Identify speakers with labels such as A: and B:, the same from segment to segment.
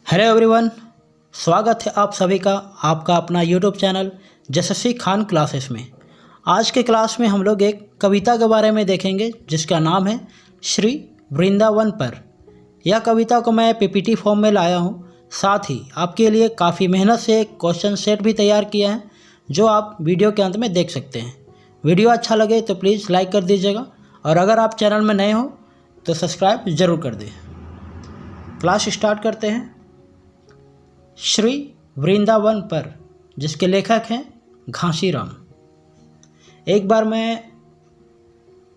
A: Hello everyone, स्वागत है आप सभी का आपका अपना यूट्यूब चैनल जसस्वी खान क्लासेस में। आज के क्लास में हम लोग एक कविता के बारे में देखेंगे जिसका नाम है श्री वृंदावन पर। यह कविता को मैं पीपीटी फॉर्म में लाया हूँ। साथ ही आपके लिए काफ़ी मेहनत से एक क्वेश्चन सेट भी तैयार किया है जो आप वीडियो के अंत में देख सकते हैं। वीडियो अच्छा लगे तो प्लीज़ लाइक कर दीजिएगा और अगर आप चैनल में नए हो तो सब्सक्राइब ज़रूर कर दें। क्लास स्टार्ट करते हैं। श्री वृंदावन पर, जिसके लेखक हैं घासीराम। एक बार मैं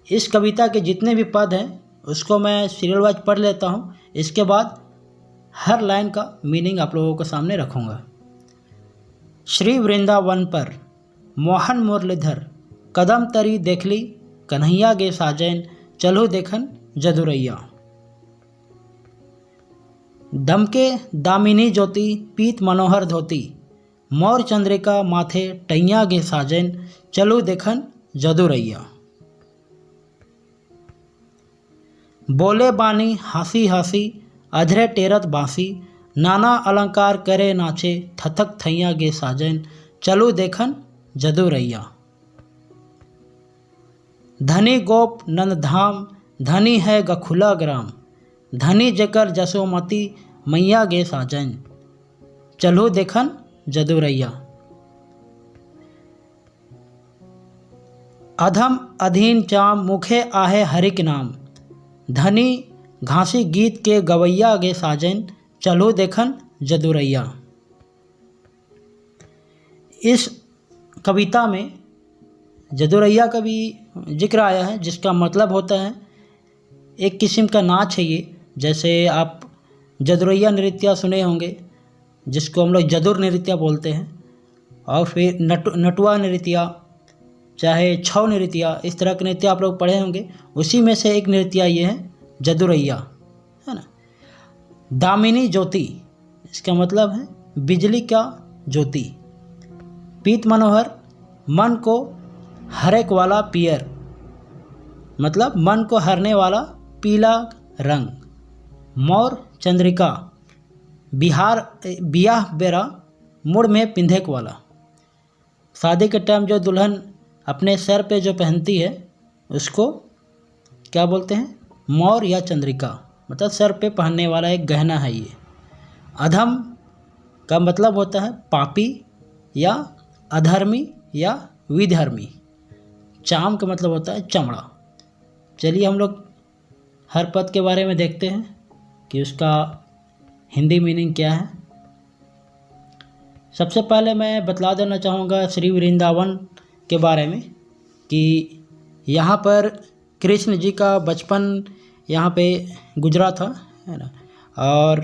A: इस कविता के जितने भी पद हैं उसको मैं सीरियल वाइज पढ़ लेता हूँ। इसके बाद हर लाइन का मीनिंग आप लोगों के सामने रखूँगा। श्री वृंदावन पर मोहन मुरलीधर, कदम तरी देखली कन्हैया गे साजन, चलो देखन जदुरैया। दमके दामिनी ज्योति पीत मनोहर धोती, मोर चंद्रिका माथे टैया गे साजन, चलो देखन जदुरैया। बोले बानी हासी हासी अधरे टेरत बांसी, नाना अलंकार करे नाचे थथक थैया गे साजन, चलो देखन जदुरैया। धनी गोप नंदधाम धनी है गखुला ग्राम, धनी जेकर जसोमती मैया गे साजन, चलो देखन जदुरैया। अधम अधीन चाम मुखे आहे हरिक नाम, धनी घासी गीत के गवैया गे साजन, चलो देखन जदुरैया। इस कविता में जदुरैया का भी जिक्र आया है जिसका मतलब होता है एक किस्म का नाच है ये। जैसे आप जदुरैया नृत्य सुने होंगे जिसको हम लोग जदुर नृत्य बोलते हैं, और फिर नटुआ नृत्य, चाहे छौ नृत्य, इस तरह के नृत्य आप लोग पढ़े होंगे। उसी में से एक नृत्य ये है जदुरैया, है ना। दामिनी ज्योति, इसका मतलब है बिजली का ज्योति। पीत मनोहर, मन को हरेक वाला पियर, मतलब मन को हरने वाला पीला रंग। मोर चंद्रिका, बियाह बेरा मुड़ में पिंधेक वाला। शादी के टाइम जो दुल्हन अपने सर पे जो पहनती है उसको क्या बोलते हैं? मोर या चंद्रिका, मतलब सर पे पहनने वाला एक गहना है ये। अधम का मतलब होता है पापी या अधर्मी या विधर्मी। चाम का मतलब होता है चमड़ा। चलिए हम लोग हर पद के बारे में देखते हैं कि उसका हिंदी मीनिंग क्या है। सबसे पहले मैं बतला देना चाहूँगा श्री वृंदावन के बारे में कि यहाँ पर कृष्ण जी का बचपन यहाँ पे गुजरा था, है ना। और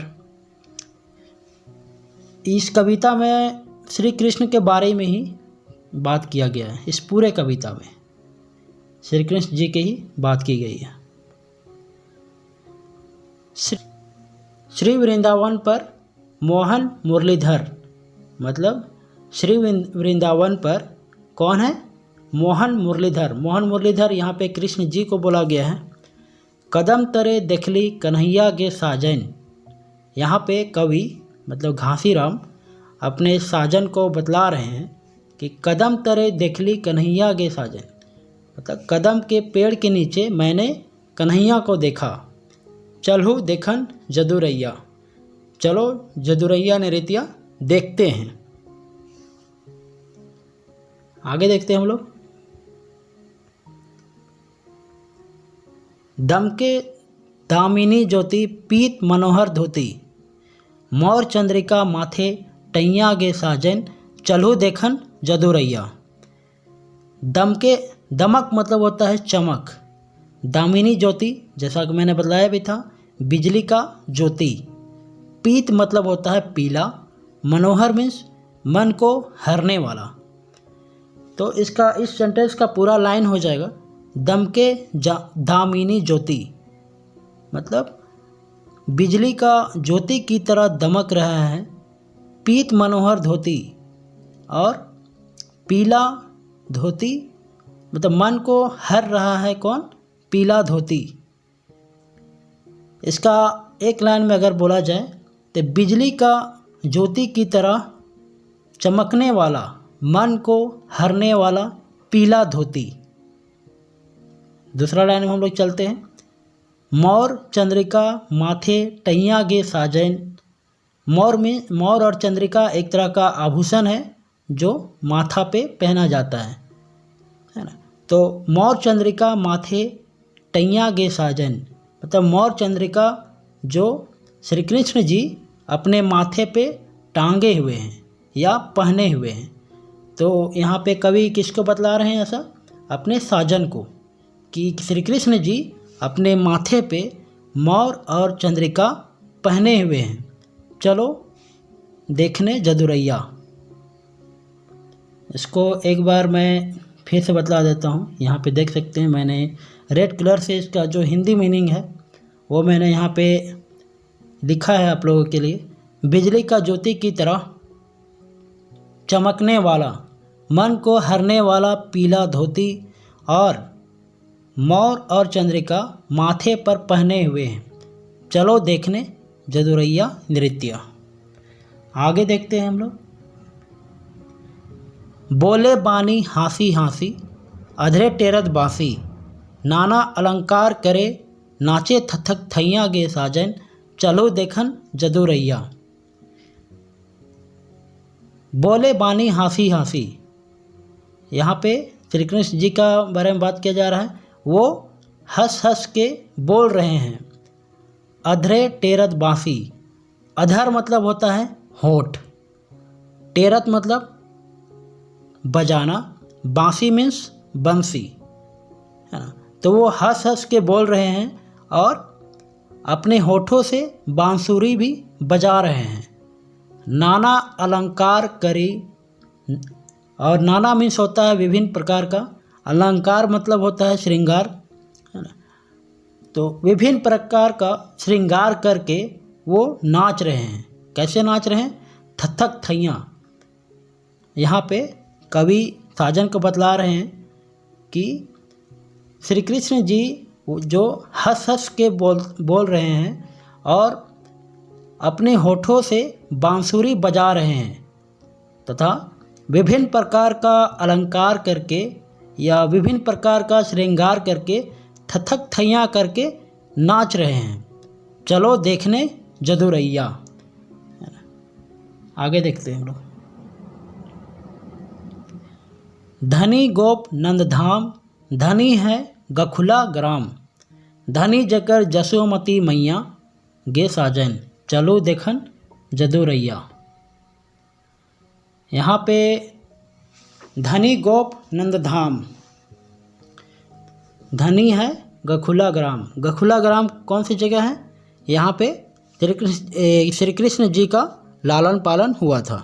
A: इस कविता में श्री कृष्ण के बारे में ही बात किया गया है। इस पूरे कविता में श्री कृष्ण जी की ही बात की गई है। श्री वृंदावन पर मोहन मुरलीधर, मतलब श्री वृंदावन पर कौन है? मोहन मुरलीधर। मोहन मुरलीधर यहाँ पे कृष्ण जी को बोला गया है। कदम तरे देखली कन्हैया गे साजन, यहाँ पे कवि मतलब घासीराम अपने साजन को बतला रहे हैं कि कदम तरे देखली कन्हैया गे साजन, मतलब कदम के पेड़ के नीचे मैंने कन्हैया को देखा। चलो देखन जदुरैया, चलो जदुरैया नृत्य देखते हैं। आगे देखते हैं हम लोग। दमके दामिनी ज्योति पीत मनोहर धोती, मोर चंद्रिका माथे टैया गे साजन, चलो देखन जदुरैया। दमके, दमक मतलब होता है चमक। दामिनी ज्योति जैसा कि मैंने बताया भी था, बिजली का ज्योति। पीत मतलब होता है पीला। मनोहर मीन्स मन को हरने वाला। तो इसका इस सेंटेंस का पूरा लाइन हो जाएगा दमके दामिनी ज्योति, मतलब बिजली का ज्योति की तरह दमक रहा है पीत मनोहर धोती, और पीला धोती मतलब मन को हर रहा है कौन? पीला धोती। इसका एक लाइन में अगर बोला जाए तो बिजली का ज्योति की तरह चमकने वाला, मन को हरने वाला पीला धोती। दूसरा लाइन में हम लोग चलते हैं। मोर चंद्रिका माथे टैया गे साजन। मोर और चंद्रिका एक तरह का आभूषण है जो माथा पे पहना जाता है ना। तो मोर चंद्रिका माथे टैया गे साजन, मतलब मोर चंद्रिका जो श्री कृष्ण जी अपने माथे पे टांगे हुए हैं या पहने हुए हैं। तो यहाँ पे कवि किसको बतला रहे हैं ऐसा? अपने साजन को, कि श्री कृष्ण जी अपने माथे पे मोर और चंद्रिका पहने हुए हैं। चलो देखने जदुरैया। इसको एक बार मैं फिर से बतला देता हूँ। यहाँ पे देख सकते हैं मैंने रेड कलर से इसका जो हिंदी मीनिंग है वो मैंने यहाँ पे लिखा है आप लोगों के लिए। बिजली का ज्योति की तरह चमकने वाला, मन को हरने वाला पीला धोती और मोर और चंद्रिका माथे पर पहने हुए हैं। चलो देखने जदुरैया नृत्य। आगे देखते हैं हम लोग। बोले बानी हाँसी हाँसी, अधरे टेरत बासी, नाना अलंकार करे, नाचे थथक थैया गे साजन। चलो देखन जदुरैया। बोले बानी हाँसी हाँसी, यहाँ पे श्री कृष्ण जी का बारे में बात किया जा रहा है। वो हंस हंस के बोल रहे हैं। अधरे टेरत बांसी, अधर मतलब होता है होठ, टेरत मतलब बजाना, बांसी मीन्स बंसी, है ना। तो वो हंस हंस के बोल रहे हैं और अपने होठों से बांसुरी भी बजा रहे हैं। नाना अलंकार करी, और नाना मीन्स होता है विभिन्न प्रकार का, अलंकार मतलब होता है श्रृंगार, है ना। तो विभिन्न प्रकार का श्रृंगार करके वो नाच रहे हैं। कैसे नाच रहे हैं? थथक थैया। यहाँ पे कवि साजन को बतला रहे हैं कि श्री कृष्ण जी जो हंस हंस के बोल रहे हैं और अपने होठों से बांसुरी बजा रहे हैं तथा विभिन्न प्रकार का अलंकार करके या विभिन्न प्रकार का श्रृंगार करके थथक थैया करके नाच रहे हैं। चलो देखने जदुरैया। आगे देखते हैं हम लोग। धनी गोप नंदधाम, धनी है गखुला ग्राम, धनी जकर जसोमती मैया गे साजन। चलो देखन जदुरैया। यहाँ पे धनी गोप नंदधाम, धनी है गखुला ग्राम। गखुला ग्राम कौन सी जगह है? यहाँ पे श्री कृष्ण जी का लालन पालन हुआ था।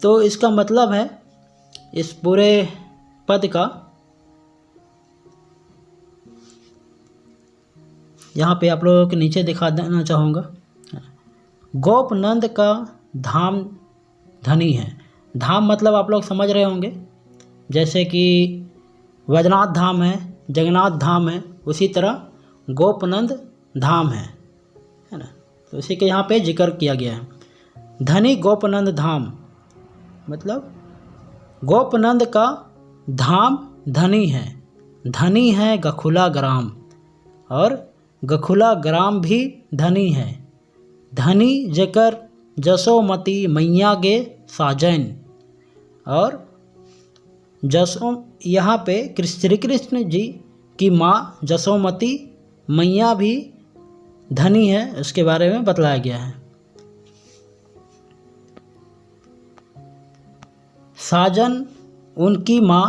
A: तो इसका मतलब है इस पूरे पद का, यहाँ पे आप लोगों के नीचे दिखा देना चाहूँगा। गोपनंद का धाम धनी है। धाम मतलब आप लोग समझ रहे होंगे, जैसे कि वैद्यनाथ धाम है, जगन्नाथ धाम है, उसी तरह गोपनंद धाम है ना। तो इसी के यहाँ पे जिक्र किया गया है। धनी गोपनंद धाम मतलब गोपनंद का धाम धनी है। धनी है गखुला ग्राम, और गखुला ग्राम भी धनी है। धनी जकर जसोमती मैया गे साजन, और यहाँ पे श्री कृष्ण जी की माँ जसोमती मैया भी धनी है, उसके बारे में बतलाया गया है। साजन उनकी माँ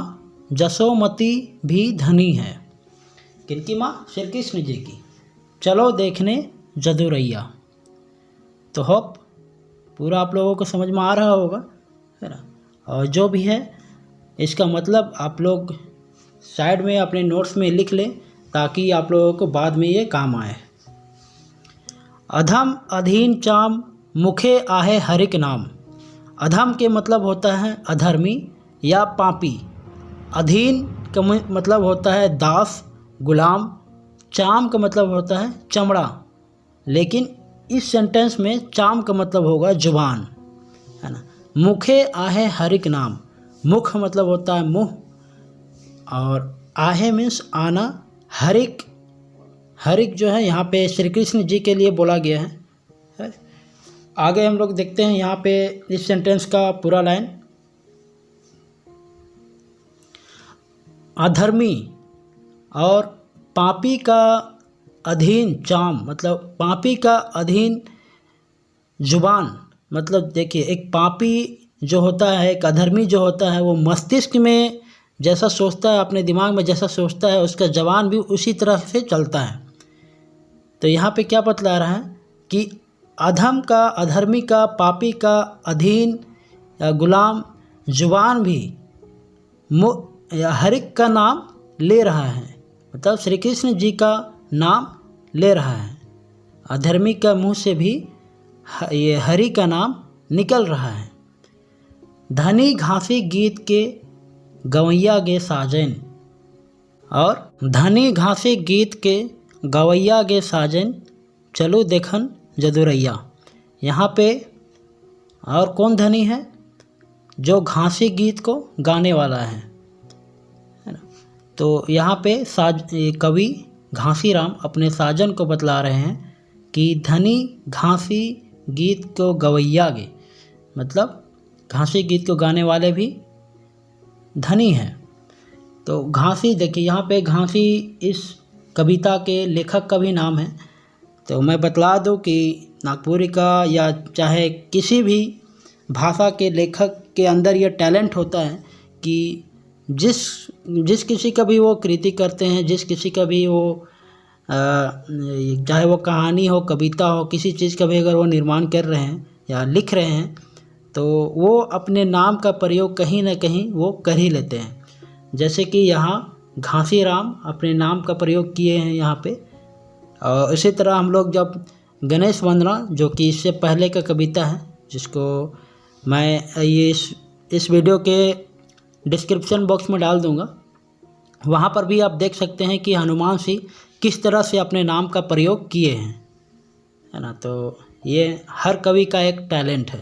A: जसोमती भी धनी है। किनकी माँ? श्री कृष्ण जी की। चलो देखने जदुरैया। तो होप पूरा आप लोगों को समझ में आ रहा होगा, है ना। और जो भी है इसका मतलब आप लोग साइड में अपने नोट्स में लिख लें, ताकि आप लोगों को बाद में ये काम आए। अधम अधीन चाम, मुखे आहे हरिक नाम। अधम के मतलब होता है अधर्मी या पापी। अधीन का मतलब होता है दास, गुलाम। चाम का मतलब होता है चमड़ा। लेकिन इस सेंटेंस में चाम का मतलब होगा जुबान, है ना। मुखे आहे हरिक नाम, मुख मतलब होता है मुँह, और आहे मीन्स आना, हरिक, हरिक जो है यहाँ पे श्री कृष्ण जी के लिए बोला गया है। आगे हम लोग देखते हैं यहाँ पे इस सेंटेंस का पूरा लाइन। अधर्मी और पापी का अधीन चाम, मतलब पापी का अधीन जुबान, मतलब देखिए एक पापी जो होता है, एक अधर्मी जो होता है, वो मस्तिष्क में जैसा सोचता है, अपने दिमाग में जैसा सोचता है, उसका जबान भी उसी तरह से चलता है। तो यहाँ पे क्या बतला रहा है कि अधम का, अधर्मी का, पापी का अधीन या गुलाम जुबान भी हरिक का नाम ले रहा है, मतलब श्री कृष्ण जी का नाम ले रहा है। अधर्मी का मुंह से भी ये हरि का नाम निकल रहा है। धनी घासी गीत के गवैया गे साजन, और धनी घासी गीत के गवैया गे साजन, चलो देखन जदुरैया। यहाँ पे और कौन धनी है? जो घासी गीत को गाने वाला है ना। तो यहाँ पे कवि घासीराम अपने साजन को बतला रहे हैं कि धनी घासी गीत को गवैया गे, मतलब घासी गीत को गाने वाले भी धनी हैं। तो घासी, देखिए यहाँ पे घासी इस कविता के लेखक का भी नाम है। तो मैं बतला दूं कि नागपुरी का या चाहे किसी भी भाषा के लेखक के अंदर ये टैलेंट होता है कि जिस किसी का भी वो कृति करते हैं, जिस किसी का भी वो चाहे वो कहानी हो, कविता हो, किसी चीज़ का भी अगर वो निर्माण कर रहे हैं या लिख रहे हैं, तो वो अपने नाम का प्रयोग कहीं ना कहीं वो कर ही लेते हैं। जैसे कि यहाँ घासीराम अपने नाम का प्रयोग किए हैं यहाँ पे। और इसी तरह हम लोग जब गणेश वंदना, जो कि इससे पहले का कविता है, जिसको मैं ये इस वीडियो के डिस्क्रिप्शन बॉक्स में डाल दूँगा, वहाँ पर भी आप देख सकते हैं कि हनुमान सिंह किस तरह से अपने नाम का प्रयोग किए हैं, है ना। तो ये हर कवि का एक टैलेंट है।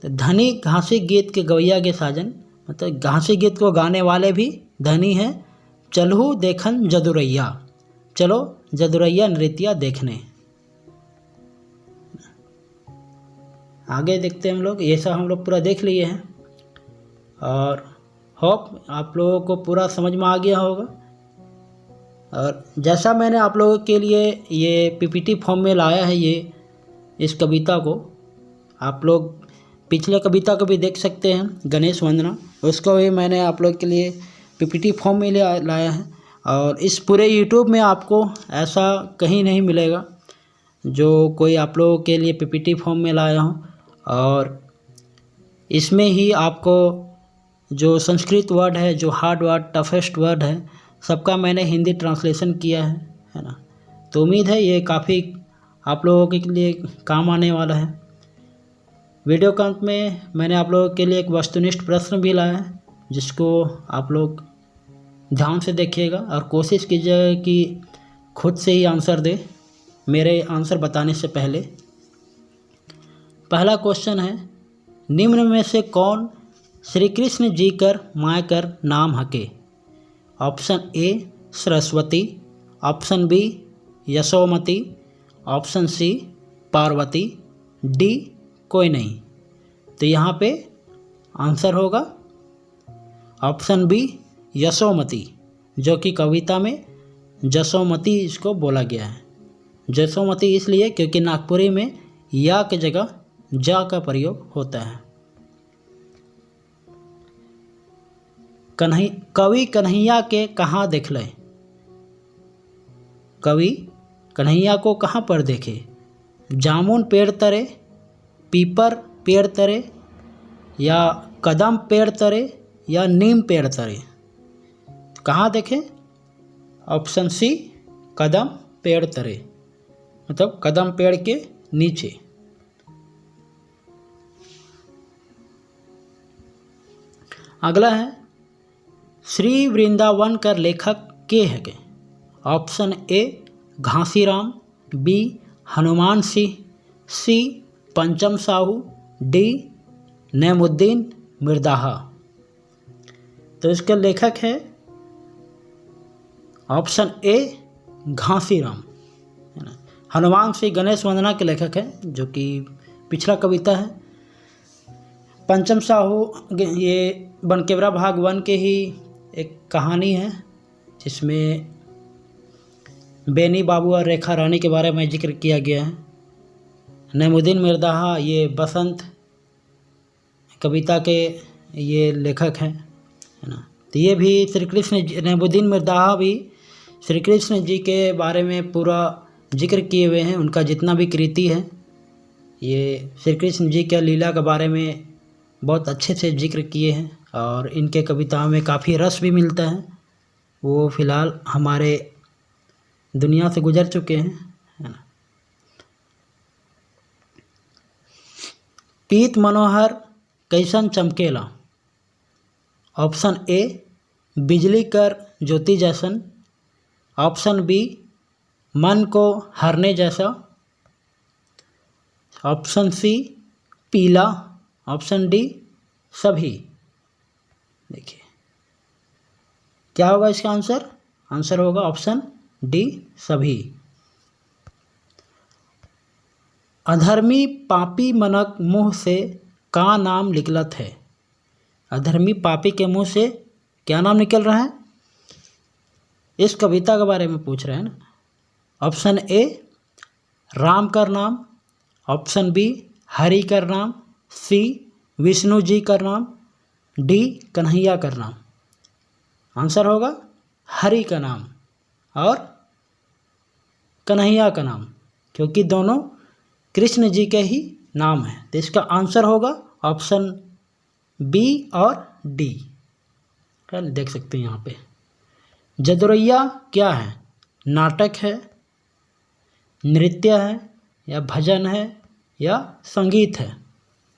A: तो धनी घासी गीत के गवैया के साजन, मतलब घासी गीत को गाने वाले भी धनी हैं। चलहु देखन जदुरैया, चलो जदुरैया नृत्या देखने। आगे देखते हैं हम लोग। ये सब हम लोग पूरा देख लिए हैं और होप आप लोगों को पूरा समझ में आ गया होगा। और जैसा मैंने आप लोगों के लिए ये पीपीटी फॉर्म में लाया है, ये इस कविता को आप लोग पिछले कविता को भी देख सकते हैं, गणेश वंदना, उसको भी मैंने आप लोग के लिए पीपीटी फॉर्म में लाया है। और इस पूरे यूट्यूब में आपको ऐसा कहीं नहीं मिलेगा जो कोई आप लोगों के लिए पीपीटी फॉर्म में लाया हूँ। और इसमें ही आपको जो संस्कृत वर्ड है, जो हार्ड वर्ड, टफेस्ट वर्ड है, सबका मैंने हिंदी ट्रांसलेशन किया है ना। तो उम्मीद है ये काफ़ी आप लोगों के लिए काम आने वाला है। वीडियो के अंत में मैंने आप लोगों के लिए एक वस्तुनिष्ठ प्रश्न भी लाया है, जिसको आप लोग ध्यान से देखिएगा और कोशिश कीजिएगा कि खुद से ही आंसर दे मेरे आंसर बताने से पहले। पहला क्वेश्चन है, निम्न में से कौन श्री कृष्ण जी कर माय कर नाम हके? Option A Saraswati, option B Yashomati, option C Parvati, D कोई नहीं। तो यहाँ पे आंसर होगा ऑप्शन बी यशोमती, जो कि कविता में जसोमती इसको बोला गया है। जसोमती इसलिए क्योंकि नागपुरी में या की जगह जा का प्रयोग होता है। कवि कन्हैया के कहाँ देखले? कवि कन्हैया को कहाँ पर देखे? जामुन पेड़ तरे, पीपर पेड़ तरे, या कदम पेड़ तरे, या नीम पेड़ तरे? कहाँ देखे? ऑप्शन सी कदम पेड़ तरे, मतलब कदम पेड़ के नीचे। अगला है, श्री वृंदावन का लेखक के है? Option A Ghasiram, B Hanuman Singh, C Pancham Sahu, D Naimuddin मिर्दाहा। तो इसके लेखक है ऑप्शन ए घासीराम, है ना। हनुमान सिंह गणेश वंदना के लेखक हैं, जो कि पिछला कविता है। पंचम साहू ये बनकेवरा भाग 1 के ही एक कहानी है, जिसमें बेनी बाबू और रेखा रानी के बारे में जिक्र किया गया है। नैमुद्दीन मिर्दाहा ये बसंत कविता के ये लेखक हैं, है ना। तो ये भी श्री कृष्ण, नैमुद्दीन मिर्दाहा भी श्री कृष्ण जी के बारे में पूरा जिक्र किए हुए हैं। उनका जितना भी कृति है ये श्री कृष्ण जी के लीला के बारे में बहुत अच्छे से जिक्र किए हैं, और इनके कविताओं में काफ़ी रस भी मिलता है। वो फ़िलहाल हमारे दुनिया से गुजर चुके हैं, है ना। पीत मनोहर कैसन चमकेला। ऑप्शन ए बिजली कर ज्योति जैसन, ऑप्शन बी मन को हरने जैसा, ऑप्शन सी पीला, ऑप्शन डी सभी। देखिए क्या होगा इसका आंसर। आंसर होगा ऑप्शन डी सभी। अधर्मी पापी मनक मुँह से का नाम निकलत है। अधर्मी पापी के मुँह से क्या नाम निकल रहा है, इस कविता के बारे में पूछ रहे हैं ना। ऑप्शन ए राम का नाम, ऑप्शन बी हरि का नाम, सी विष्णु जी का नाम, डी कन्हैया का नाम। आंसर होगा हरि का नाम और कन्हैया का नाम, क्योंकि दोनों कृष्ण जी के ही नाम हैं। तो इसका आंसर होगा ऑप्शन बी और डी। देख सकते हैं यहाँ पे। जदुरैया क्या है, नाटक है, नृत्य है, या भजन है, या संगीत है,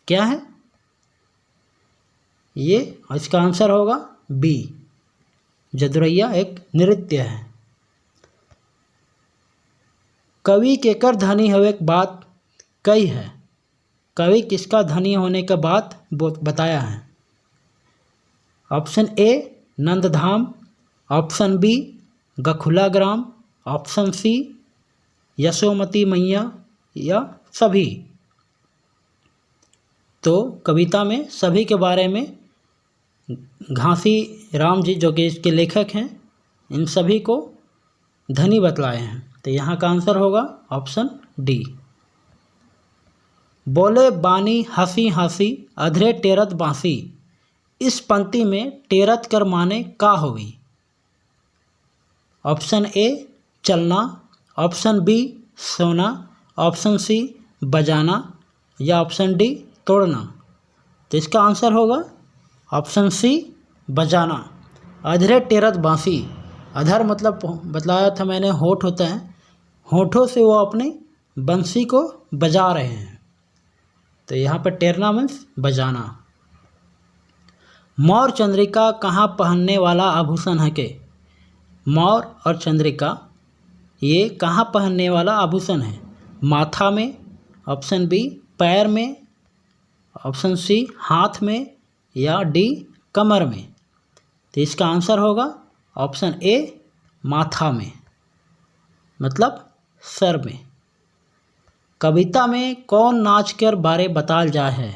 A: क्या है ये। इसका आंसर होगा बी, जदुरैया एक नृत्य है। कवि केकर धनी होवे के बात कई है। कवि किसका धनी होने का बात बताया है। Option A Nanddham, option B गखुला ग्राम, ऑप्शन सी यशोमती मैया, या सभी। तो कविता में सभी के बारे में घासी राम जी, जो कि इसके लेखक हैं, इन सभी को धनी बतलाए हैं। तो यहाँ का आंसर होगा ऑप्शन डी। बोले बानी हंसी हंसी अधरे टेरत बांसी। इस पंक्ति में टेरत कर माने का होगी। ऑप्शन ए चलना, ऑप्शन बी सोना, ऑप्शन सी बजाना, या ऑप्शन डी तोड़ना। तो इसका आंसर होगा ऑप्शन सी बजाना। अधरे टेरत बांसी, अधर मतलब बतलाया था मैंने होठ होता है, होठों से वो अपनी बंसी को बजा रहे हैं। तो यहाँ पर टेरना मीन्स बजाना। मौर चंद्रिका कहाँ पहनने वाला आभूषण है के। मौर और चंद्रिका ये कहाँ पहनने वाला आभूषण है। माथा में, ऑप्शन बी पैर में, ऑप्शन सी हाथ में, या डी कमर में। तो इसका आंसर होगा ऑप्शन ए माथा में, मतलब सर में। कविता में कौन नाच कर बारे बताल जा है।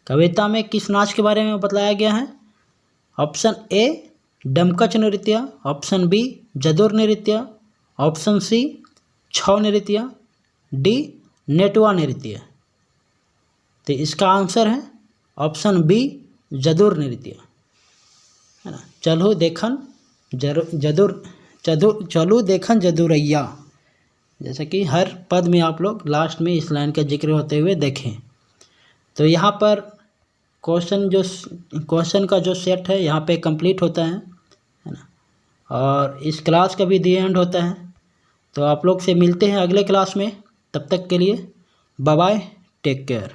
A: कविता में किस नाच के बारे में बतलाया गया है। ऑप्शन ए डमकच नृत्य, ऑप्शन बी जदुर नृत्य, ऑप्शन सी छौ नृत्य, डी नेटवा नृत्य। तो इसका आंसर है ऑप्शन बी जदुर नृत्य, है ना। चलो देखन जदुरैया, जैसे कि हर पद में आप लोग लास्ट में इस लाइन का जिक्र होते हुए देखें। तो यहाँ पर क्वेश्चन का जो सेट है यहाँ पे कंप्लीट होता है ना। और इस क्लास का भी दी एंड होता है। तो आप लोग से मिलते हैं अगले क्लास में। तब तक के लिए बाय बाय, टेक केयर।